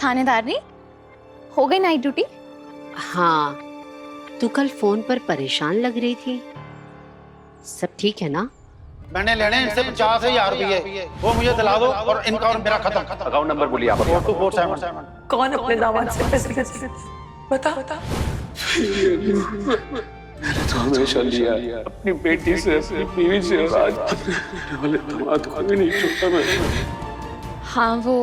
थानेदारनी, हो गई night duty? हाँ, तू कल फोन पर परेशान लग रही थी, सब ठीक है ना? मैंने लेने इनसे 50,000 रुपये, वो मुझे दिला दो और इनका और मेरा खत्म। अकाउंट नंबर बोलिए आप। 4247। कौन अपने दामाद से पैसे लेते? बता। मैंने तो हमेशा लिया अपनी बेटी से, अपनी बीवी से, और आज अपने वाले दामाद को भी नहीं छोड़ा मैंने। हाँ, वो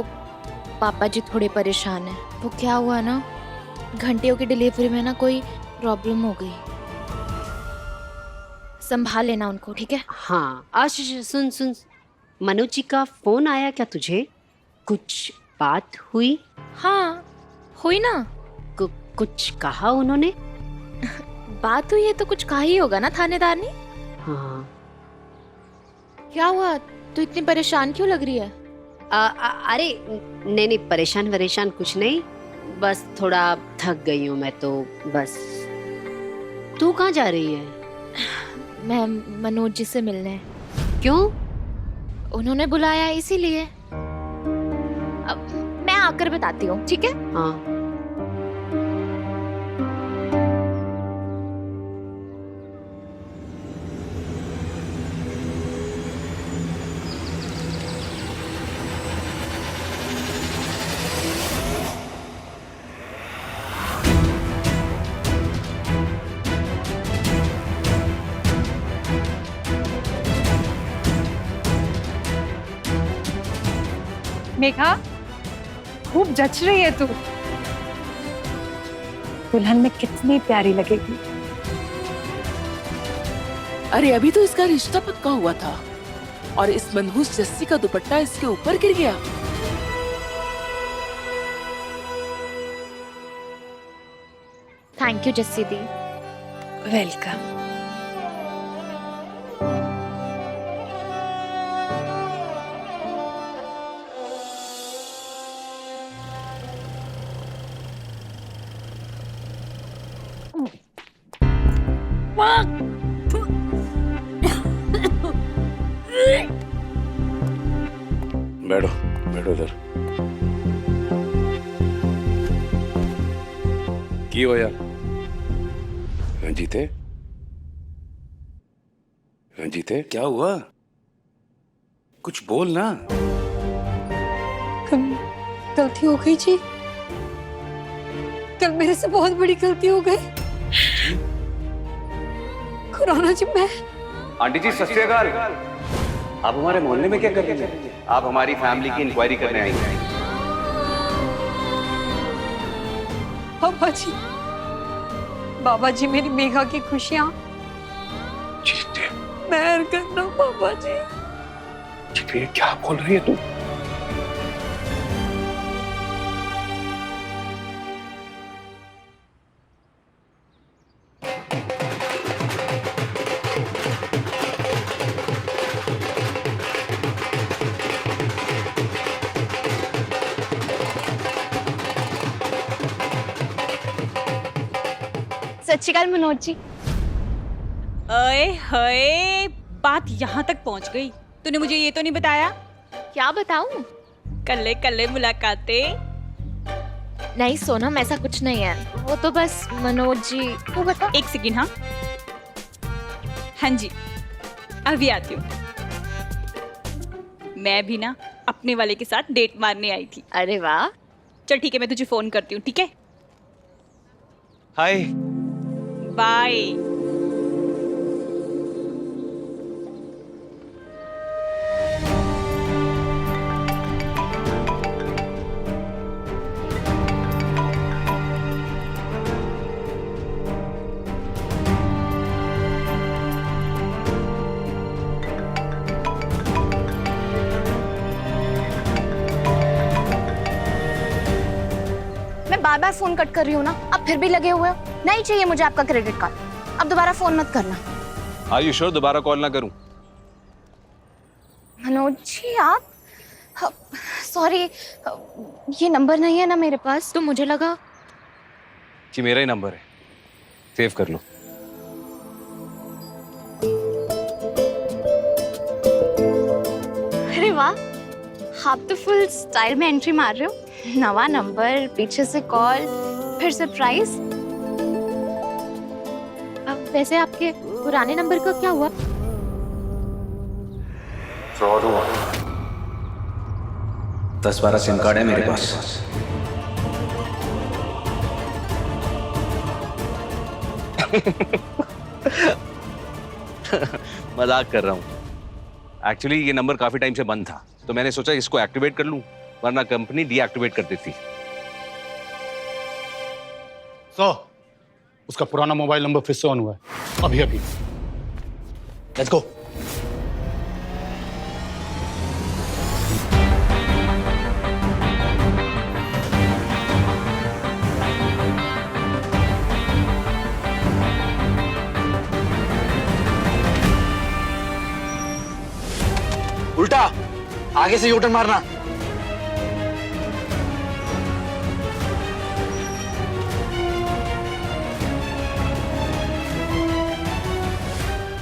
पापा जी थोड़े परेशान हैं। वो क्या हुआ ना, घंटियों की डिलीवरी में ना कोई प्रॉब्लम हो गई। संभाल लेना उनको, ठीक है? हाँ, आशीष सुन, मनोज जी का फोन आया क्या तुझे? कुछ बात हुई? हाँ, हुई ना। कुछ कहा उन्होंने? बात हुई है तो कुछ कहा ही होगा ना थानेदारनी। हाँ। क्या हुआ, तू इतनी परेशान क्यों लग रही है? अरे नहीं, परेशान कुछ नहीं, बस थोड़ा थक गई हूँ मैं तो, बस। तू कहाँ जा रही है? मैं मनोज जी से मिलने। क्यों? उन्होंने बुलाया इसीलिए। अब मैं आकर बताती हूँ, ठीक है? हाँ। मेघा, खूब जच रही है तू। दुल्हन में कितनी प्यारी लगेगी। अरे अभी तो इसका रिश्ता पक्का हुआ था और इस मनहूस जस्सी का दुपट्टा इसके ऊपर गिर गया। Thank you Jassi the. Welcome. बैठो इधर। की हो यार? रंजीते क्या हुआ? कुछ बोल ना। गलती हो गई जी, कल मेरे से बहुत बड़ी गलती हो गई। खुराना जी, मैं। आंटी जी सत श्री अकाल। आप हमारे मोहल्ले में क्या कर रही हैं? आप हमारी फैमिली की इंक्वायरी करने आई हैं। बाबा जी मेरी मेघा की खुशियां जीते महर करना बाबा जी। ये क्या बोल रही है तू? सत श्री अकाल मनोज जी। अरे हाय, बात यहाँ तक पहुँच गई। तूने मुझे ये तो नहीं बताया। क्या बताऊं? कल्ले मुलाकातें। नहीं सोनम, ऐसा कुछ नहीं है। वो तो बस मनोज जी। तू बता। एक सेकंड। हाँ जी, अभी आती हूँ। मैं भी ना अपने वाले के साथ डेट मारने आई थी। अरे वाह। चल ठीक है, मैं तुझे फोन करती हूँ, ठीक है? हाय। बाय। मैं बार बार फोन कट कर रही हूँ ना, अब फिर भी लगे हुए हो। नहीं चाहिए मुझे आपका क्रेडिट कार्ड। अब दोबारा फोन मत करना। आर यू श्योर दोबारा कॉल ना करूं? मनोज जी आप, सॉरी, ये नंबर नहीं है ना मेरे पास, तो मुझे लगा कि मेरा ही नंबर है, सेव कर लो। अरे वाह, आप तो फुल स्टाइल में एंट्री मार रहे हो। नवा नंबर, पीछे से कॉल, फिर सरप्राइज। अब वैसे आपके पुराने नंबर का क्या हुआ? फ्रॉड हुआ। 10-12 सिम कार्ड है मेरे पास। मजाक कर रहा हूँ। एक्चुअली ये नंबर काफी टाइम से बंद था, तो मैंने सोचा इसको एक्टिवेट कर लूं, वरना कंपनी डीएक्टिवेट कर देती। उसका पुराना मोबाइल नंबर फिर से ऑन हुआ है अभी अभी। Let's go. उल्टा आगे से यूटर्न मारना।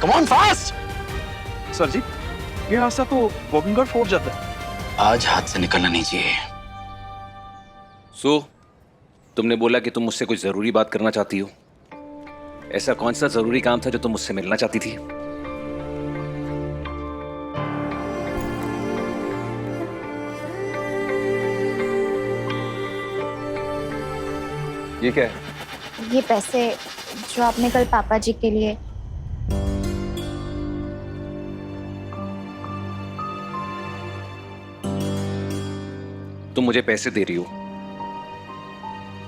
Come on fast. सर जी, ये रास्ता तो वॉकिंग फोर्ट जाता है। आज हाथ से निकलना नहीं चाहिए। सो तुमने बोला कि तुम मुझसे कुछ जरूरी बात करना चाहती हो। ऐसा कौन सा जरूरी काम था जो तुम मुझसे मिलना चाहती थी? ये क्या है? ये पैसे जो आपने कल पापा जी के लिए। तुम मुझे पैसे दे रही हो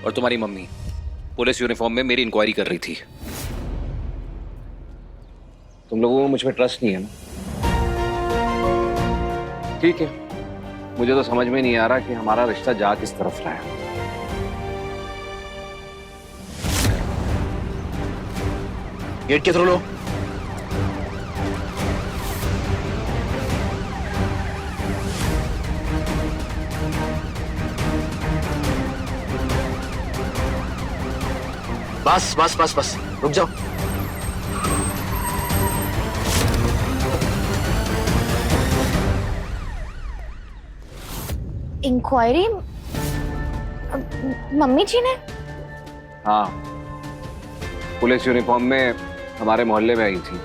और तुम्हारी मम्मी पुलिस यूनिफॉर्म में मेरी इंक्वायरी कर रही थी। तुम लोगों को मुझ पर ट्रस्ट नहीं है ना? ठीक है, मुझे तो समझ में नहीं आ रहा कि हमारा रिश्ता जा किस तरफ रहा है। गेट के थ्रू लो। बस बस बस बस, रुक जाओ। इंक्वायरी मम्मी जी ने? हाँ, पुलिस यूनिफॉर्म में हमारे मोहल्ले में आई थी।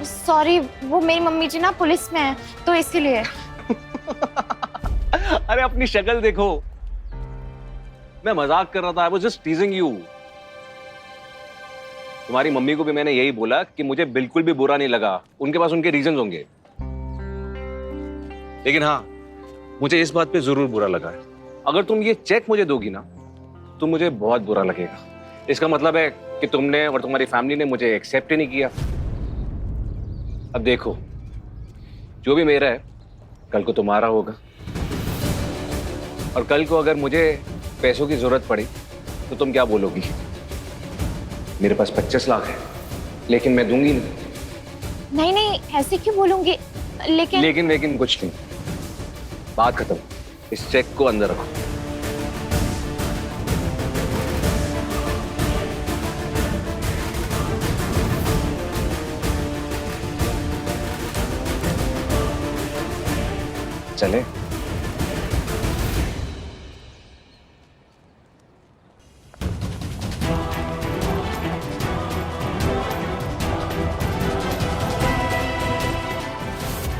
सॉरी, वो मेरी मम्मी जी ना पुलिस में है, तो इसीलिए। अरे अपनी शक्ल देखो। मैं मजाक कर रहा था। I was just teasing you। तुम्हारी मम्मी को भी मैंने यही बोला कि मुझे बिल्कुल भी बुरा नहीं लगा। उनके पास उनके रीजंस होंगे, लेकिन हाँ, मुझे इस बात पे जरूर बुरा लगा है। अगर तुम ये चेक मुझे दोगी ना, तो मुझे बहुत बुरा लगेगा। इसका मतलब है कि तुमने और तुम्हारी फैमिली ने मुझे एक्सेप्ट ही नहीं किया। अब देखो, जो भी मेरा है कल को तुम्हारा होगा, और कल को अगर मुझे पैसों की जरूरत पड़ी तो तुम क्या बोलोगी? मेरे पास 25 लाख है, लेकिन मैं दूंगी नहीं। नहीं नहीं, ऐसे क्यों बोलूंगी? लेकिन कुछ नहीं। बात खत्म। इस चेक को अंदर रखो। चले?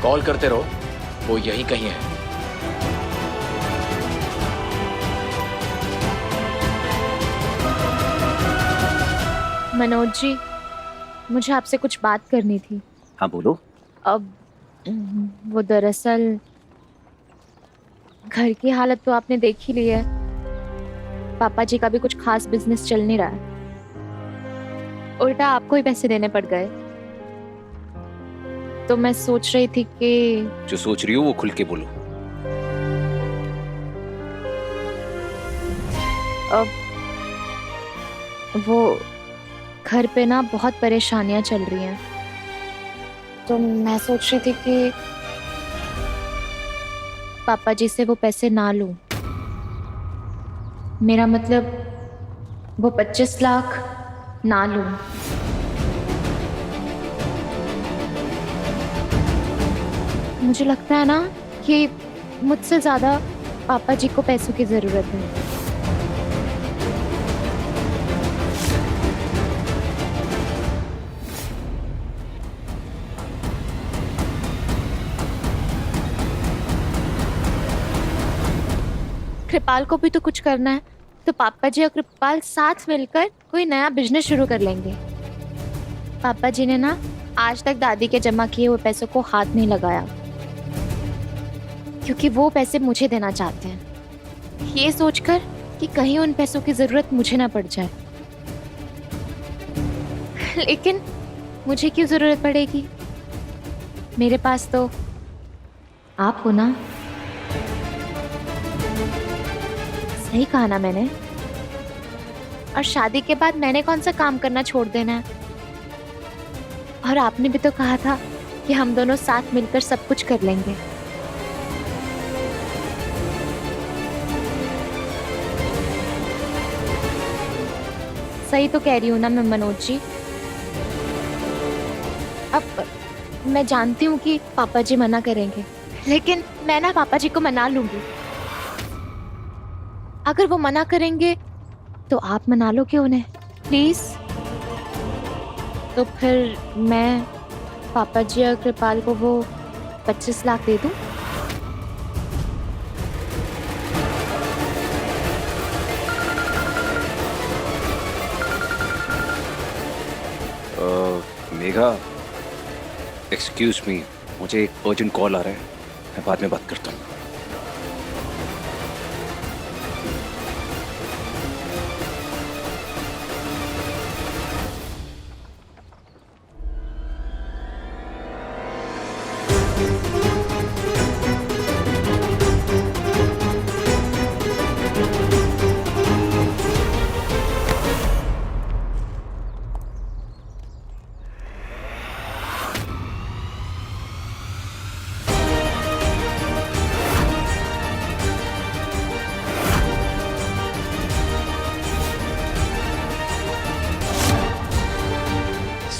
कॉल करते रहो, वो यहीं कहीं है। मनोज जी, मुझे आपसे कुछ बात करनी थी। हाँ बोलो। अब वो दरअसल घर की हालत तो आपने देख ही ली है। पापा जी का भी कुछ खास बिजनेस चल नहीं रहा है, उल्टा आपको ही पैसे देने पड़ गए। तो मैं सोच रही थी कि जो सोच रही हो वो खुल के बोलो। अब वो घर पे ना बहुत परेशानियां चल रही हैं, तो मैं सोच रही थी कि पापा जी से वो पैसे ना लूं। मेरा मतलब वो 25 लाख ना लूं। मुझे लगता है ना कि मुझसे ज्यादा पापा जी को पैसों की जरूरत है। कृपाल को भी तो कुछ करना है, तो पापा जी और कृपाल साथ मिलकर कोई नया बिजनेस शुरू कर लेंगे। पापा जी ने ना आज तक दादी के जमा किए हुए पैसों को हाथ नहीं लगाया, क्योंकि वो पैसे मुझे देना चाहते हैं, ये सोचकर कि कहीं उन पैसों की जरूरत मुझे ना पड़ जाए। लेकिन मुझे क्यों जरूरत पड़ेगी? मेरे पास तो आप हो ना। सही कहा ना मैंने? और शादी के बाद मैंने कौन सा काम करना छोड़ देना है? और आपने भी तो कहा था कि हम दोनों साथ मिलकर सब कुछ कर लेंगे। सही तो कह रही हूँ ना मैं मनोज जी? अब मैं जानती हूँ कि पापा जी मना करेंगे, लेकिन मैं ना पापा जी को मना लूंगी। अगर वो मना करेंगे तो आप मना लो क्यों उन्हें, प्लीज। तो फिर मैं पापा जी और कृपाल को वो 25 लाख दे दूं? मेघा, एक्सक्यूज मी, मुझे एक अर्जेंट कॉल आ रहा है, मैं बाद में बात करता हूँ।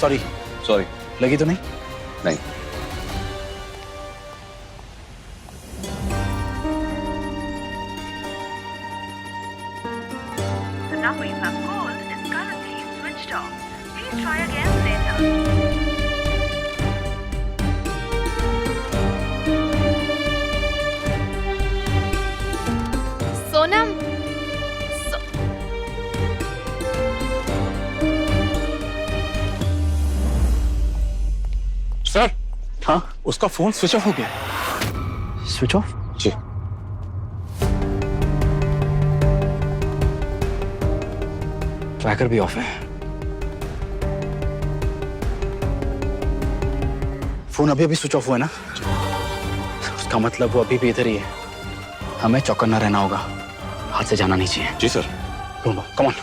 सॉरी। सॉरी। लगी तो नहीं? नहीं। The number you have called is currently switched off. Please try again later. Sonam, sir. हाँ, उसका फोन स्विच ऑफ हो गया। Switch off? जी। ट्रैकर भी ऑफ है। फोन अभी अभी स्विच ऑफ हुआ है ना? उसका मतलब वो अभी भी इधर ही है। हमें चौकन्ना रहना होगा, हाथ से जाना नहीं चाहिए। जी सर। ढूंढो, come on.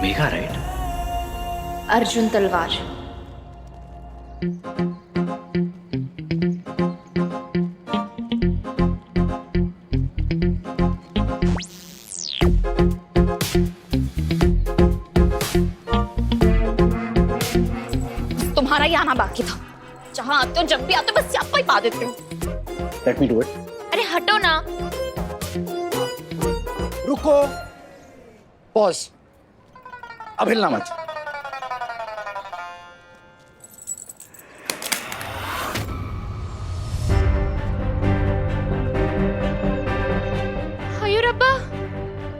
Megha right? Arjun तलवार। तुम्हारा ही आना बाकी था। जहाँ आते हो, जब भी आते हो, बस यहाँ ही पा देते हो। Let me do it. अरे हटो ना। रुको, पॉज, अब हिलना मत। हाय रब्बा,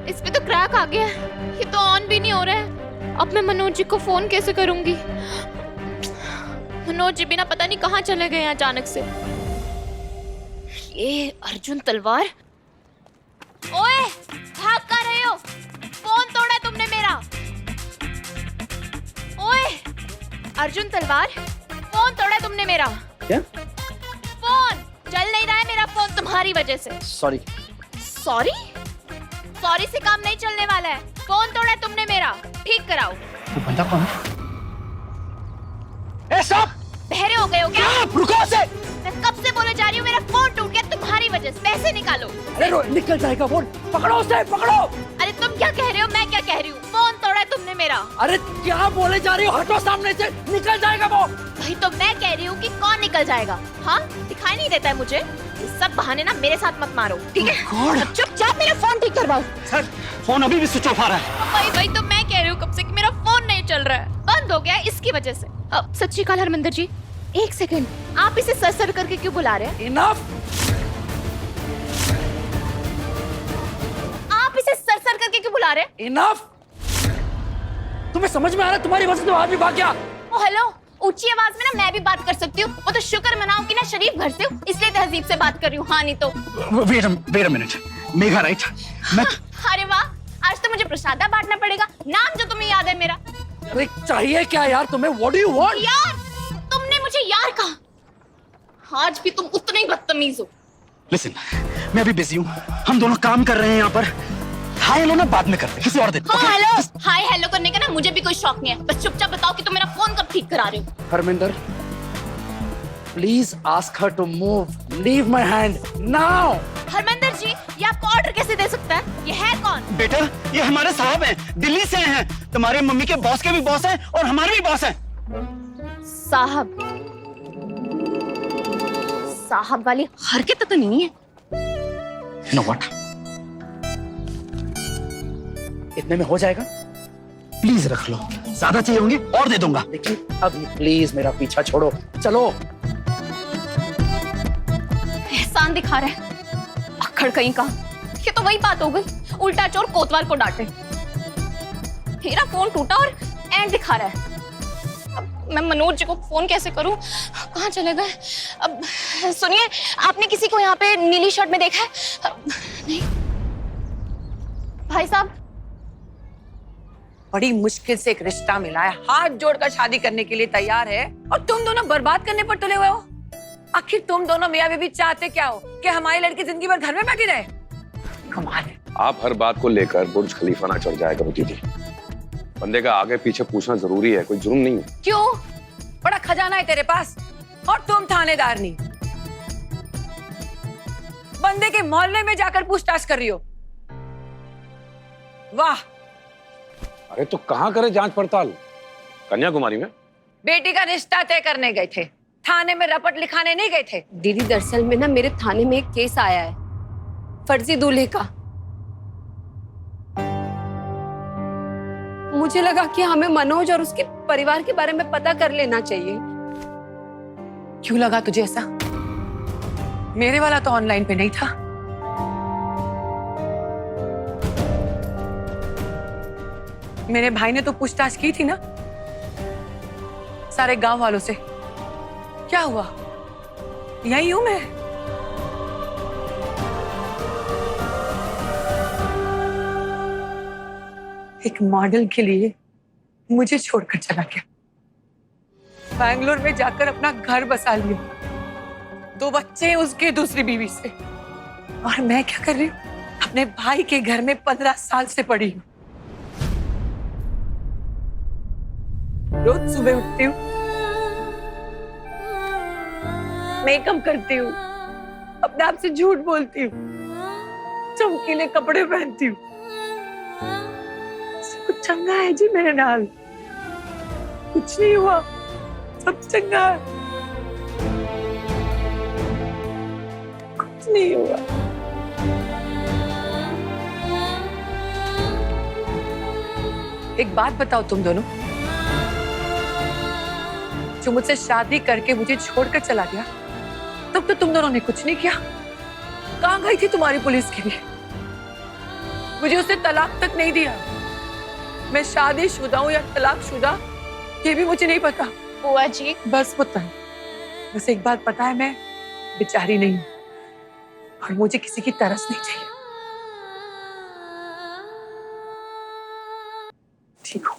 इसमें तो क्रैक आ गया है। ये तो ऑन भी नहीं हो रहा है। अब मैं मनोज जी को फोन कैसे करूंगी? मनोज जी बिना पता नहीं कहाँ चले गए हैं अचानक से। ये अर्जुन तलवार। ओए, भाग कर रहे हो? फोन तोड़ा तुमने मेरा। ओए, अर्जुन तलवार, फोन तोड़ा तुमने मेरा। क्या? फोन तुम्हारी वजह से। सॉरी। सॉरी? सॉरी से काम नहीं चलने वाला है। फोन तोड़ा है तुमने मेरा, ठीक कराओ। वो बंदा कौन है? ए स्टॉप! बहरे हो गए हो क्या? रुको से! मैं कब से बोले जा रही हूँ, मेरा फोन टूट गया तुम्हारी वजह से। पैसे निकालो। अरे निकल जाएगा फोन। पकड़ो उसे, पकड़ो। अरे तुम क्या कह रहे हो, मैं क्या कह रही हूँ? फोन तोड़ा है तुमने मेरा। अरे क्या बोले जा रही हो? हटो सामने से, निकल जाएगा वो। वही तो मैं कह रही हूँ कि कौन निकल जाएगा। हाँ, दिखाई नहीं देता है मुझे। ये सब बहाने ना मेरे साथ मत मारो, ठीक है? अब चुपचाप मेरा फोन ठीक करवाओ। सर, फोन अभी भी स्विच ऑफ आ रहा है। वही तो मैं कह रही हूँ कब से कि मेरा फोन नहीं चल रहा है, बंद हो गया है इसकी वजह से। अब सत श्री अकाल हरमिंदर जी, एक सेकंड, आप इसे सर सर करके क्यों बुला रहे हैं? इनफ! आप इसे सर सर करके क्यों बुला रहे हैं? इनफ! तुम्हें समझ में आ रहा है? तुम्हारी वजह से तो आदमी भाग गया। ओ हेलो, ऊंची आवाज में ना मैं भी बात कर सकती हूँ। वो तो शुक्र मनाओ कि ना शरीफ घर से हूँ, इसलिए तहजीब से बात कर रही हूँ। हाँ नहीं तो। Wait a minute, Megha right? मैं अरे वाह, आज तो मुझे प्रसादा बांटना पड़ेगा। नाम जो तुम्हें याद है मेरा। अरे चाहिए क्या यार तुम्हें? What do you want? यार, तुमने मुझे यार कहा। आज भी तुम उतने ही बदतमीज हो। लिसन, मैं अभी बिजी हूँ, हम दोनों काम कर रहे हैं यहाँ पर। हाय हेलो ना बाद में करते, किसी और दिन। हाँ हेलो, हाय हेलो करने का ना मुझे भी कोई शौक नहीं है। बस चुपचाप बताओ कि तुम मेरा फोन कब ठीक करा रहे हो। Harminder, please ask her to move, leave my hand now. Harminder ji, ये आपको ऑर्डर कैसे दे सकता है? ये है कौन? बेटा, ये हमारे साहब हैं, दिल्ली से हैं। तुम्हारी मम्मी के बॉस के भी बॉस हैं और हमारे भी बॉस हैं। साहब? साहब वाली हरकत तो नहीं है। नो व्हाट, इतने में हो जाएगा? प्लीज रख लो, ज्यादा चाहिए होंगे और दे दूंगा, लेकिन अभी प्लीज मेरा पीछा छोड़ो। चलो। एहसान दिखा रहा है, अक्खड़ कहीं का। ये तो वही बात हो गई, उल्टा चोर कोतवाल को डांटे। मेरा फोन टूटा और एंड दिखा रहा है। अब मैं मनोज जी को फोन कैसे करूं? कहाँ चले गए? अब सुनिए, आपने किसी को यहाँ पे नीली शर्ट में देखा है? नहीं। भाई साहब, बड़ी मुश्किल से एक रिश्ता मिला है, हाथ जोड़कर शादी करने के लिए तैयार है, और तुम दोनों बर्बाद करने पर तुले हुए हो। आखिर तुम दोनों मियां बीवी चाहते क्या हो? कि हमारी लड़की जिंदगी भर घर में बैठी रहे? कमाल है। आप हर बात को लेकर बुर्ज खलीफा ना चढ़ जाया करो दीदी। बंदे का आगे पीछे पूछना जरूरी है, कोई जुर्म नहीं है। क्यों? बड़ा खजाना है तेरे पास और तुम थानेदार नहीं। बंदे के मोहल्ले में जाकर पूछताछ कर रही हो। वाह। अरे तो कहाँ करे जांच पड़ताल? कन्याकुमारी में। बेटी का रिश्ता तय करने गए थे, थाने में रपट लिखाने नहीं गए थे। दीदी दरअसल में ना मेरे थाने में एक केस आया है, फर्जी दूल्हे का। मुझे लगा कि हमें मनोज और उसके परिवार के बारे में पता कर लेना चाहिए। क्यों लगा तुझे ऐसा? मेरे वाला तो ऑनलाइन पे नहीं था। मेरे भाई ने तो पूछताछ की थी ना सारे गांव वालों से। क्या हुआ? यही हूं मैं। एक मॉडल के लिए मुझे छोड़कर चला गया। बैंगलोर में जाकर अपना घर बसा लिया, 2 बच्चे उसके दूसरी बीवी से। और मैं क्या कर रही हूँ? अपने भाई के घर में 15 साल से पड़ी हूँ। रोज सुबह उठती हूँ, मेकअप करती हूँ, अपने आप से झूठ बोलती हूँ, चमकीले कपड़े पहनती हूँ। कुछ चंगा है जी मेरे नाल, कुछ नहीं हुआ, सब चंगा है, कुछ नहीं हुआ। एक बात बताओ तुम दोनों, जो मुझसे शादी करके मुझे छोड़कर चला गया, तब तो तुम दोनों ने कुछ नहीं किया। कहाँ गई थी तुम्हारी पुलिस के लिए? मुझे उसने तलाक तक नहीं दिया। मैं शादीशुदा हूँ या तलाकशुदा, ये भी मुझे नहीं पता। बुआ जी, बस पता है, बस एक बात पता है, मैं बेचारी नहीं हूँ और मुझे किसी की तरस नहीं चाहिए। ठीक हूँ,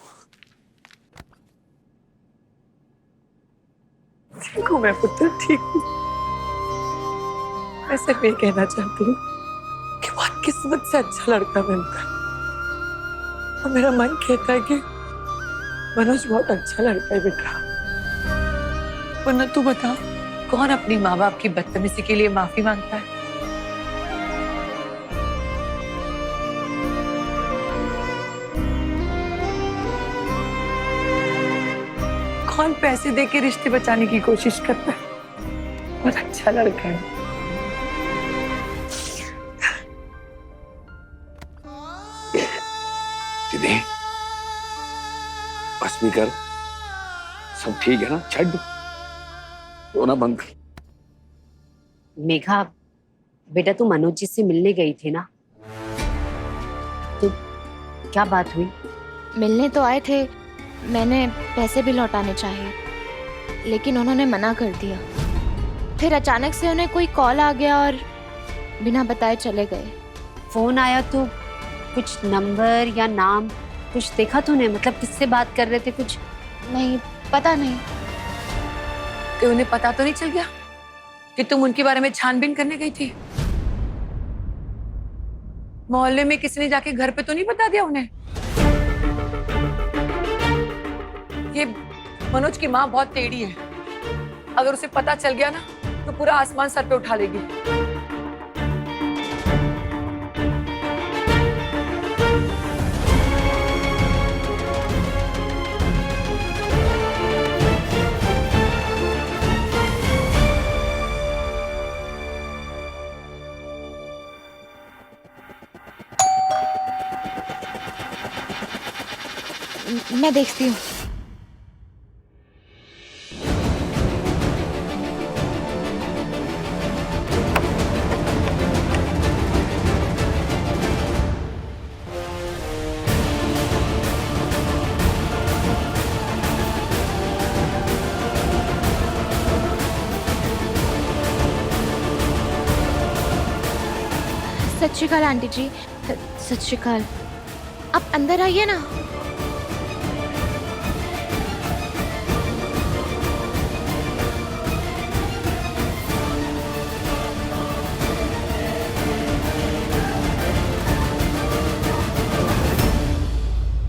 ठीक हूँ मैं पुत्र, ठीक हूँ। मैं सिर्फ ये कहना चाहती हूँ कि बहुत किस्मत से अच्छा लड़का मिलता है। और मेरा मन कहता है कि मनोज बहुत अच्छा लड़का है बेटा। वरना तू बता, कौन अपनी माँ बाप की बदतमीजी के लिए माफी मांगता है? कौन पैसे दे के रिश्ते बचाने की कोशिश करता है? बहुत अच्छा लड़का है। दीदी बस भी कर, सब ठीक है ना? छੱਡ रोना बंद कर। मेघा, बेटा तू मनोज जी से मिलने गई थी ना, तो क्या बात हुई? मिलने तो आए थे, मैंने पैसे भी लौटाने चाहिए, लेकिन उन्होंने मना कर दिया। फिर अचानक से उन्हें कोई कॉल आ गया और बिना बताए चले गए। फोन आया तो कुछ नंबर या नाम कुछ देखा तूने? मतलब किससे बात कर रहे थे कुछ? नहीं, पता नहीं। कि उन्हें पता तो नहीं चल गया कि तुम उनके बारे में छानबीन करने गई थी? मोहल्ले में किसी ने जाके घर पे तो नहीं बता दिया उन्हें? ये मनोज की माँ बहुत टेढ़ी है, अगर उसे पता चल गया ना तो पूरा आसमान सर पे उठा लेगी। मैं देखती हूँ। सत श्री अकाल आंटी जी। सत श्री अकाल। आप अंदर आइए ना।